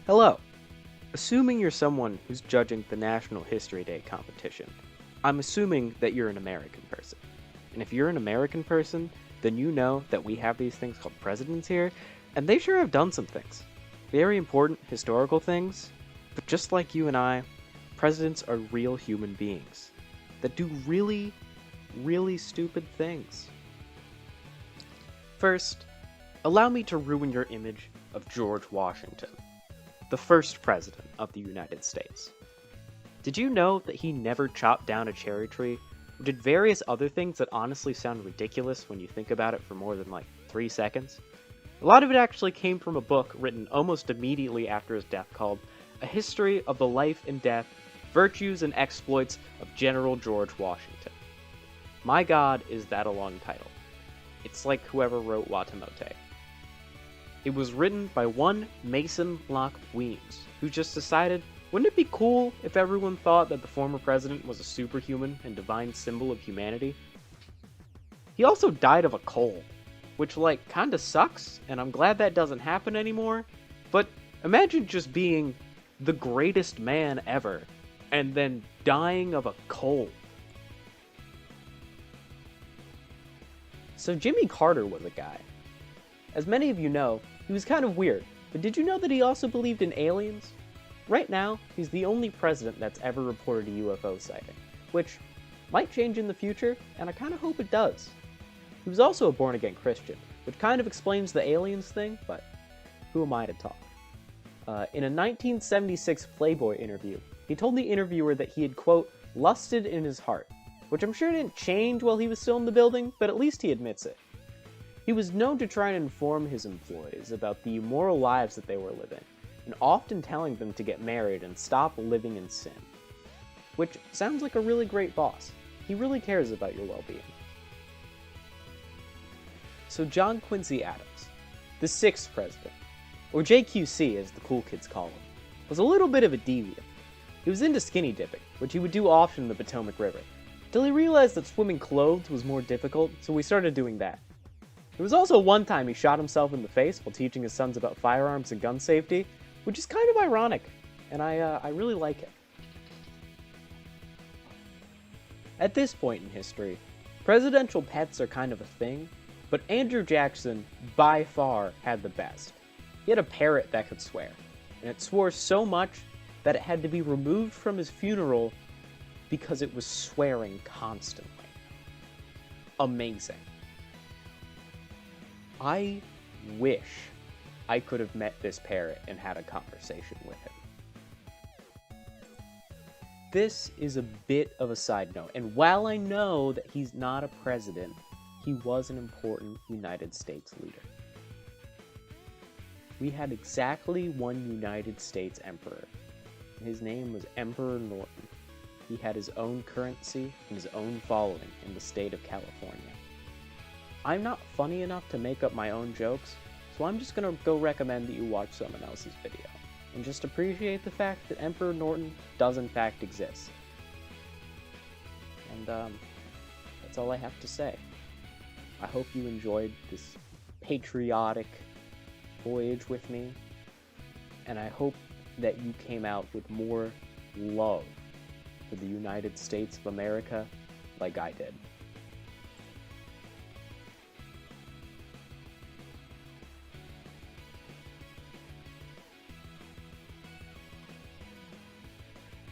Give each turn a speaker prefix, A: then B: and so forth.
A: Hello. Assuming you're someone who's judging the National History Day competition, I'm assuming that you're an American person. And if you're an American person, then you know that we have these things called presidents here, and they sure have done some things. Very important historical things, but just like you and I, presidents are real human beings that do really, really stupid things. First, allow me to ruin your image of George Washington, the first president of the United States. Did you know that he never chopped down a cherry tree, or did various other things that honestly sound ridiculous when you think about it for more than 3 seconds? A lot of it actually came from a book written almost immediately after his death called A History of the Life and Death, Virtues and Exploits of General George Washington. My God, is that a long title. It's like whoever wrote Watamote. It was written by one Mason Locke Weems, who just decided, wouldn't it be cool if everyone thought that the former president was a superhuman and divine symbol of humanity? He also died of a cold, which kinda sucks, and I'm glad that doesn't happen anymore, but imagine just being the greatest man ever, and then dying of a cold. So Jimmy Carter was a guy. As many of you know, he was kind of weird, but did you know that he also believed in aliens? Right now, he's the only president that's ever reported a UFO sighting, which might change in the future, and I kind of hope it does. He was also a born-again Christian, which kind of explains the aliens thing, but who am I to talk? In a 1976 Playboy interview, he told the interviewer that he had, quote, lusted in his heart, which I'm sure didn't change while he was still in the building, but at least he admits it. He was known to try and inform his employees about the immoral lives that they were living, and often telling them to get married and stop living in sin. Which sounds like a really great boss. He really cares about your well-being. So John Quincy Adams, the sixth president, or JQC as the cool kids call him, was a little bit of a deviant. He was into skinny dipping, which he would do often in the Potomac River, until he realized that swimming clothed was more difficult, so he started doing that. There was also one time he shot himself in the face while teaching his sons about firearms and gun safety, which is kind of ironic, and I really like it. At this point in history, presidential pets are kind of a thing, but Andrew Jackson, by far, had the best. He had a parrot that could swear, and it swore so much that it had to be removed from his funeral because it was swearing constantly. Amazing. I wish I could have met this parrot and had a conversation with him. This is a bit of a side note, and while I know that he's not a president, he was an important United States leader. We had exactly one United States emperor. His name was Emperor Norton. He had his own currency and his own following in the state of California. I'm not funny enough to make up my own jokes, so I'm just gonna go recommend that you watch someone else's video, and just appreciate the fact that Emperor Norton does in fact exist. And that's all I have to say. I hope you enjoyed this patriotic voyage with me, and I hope that you came out with more love for the United States of America like I did.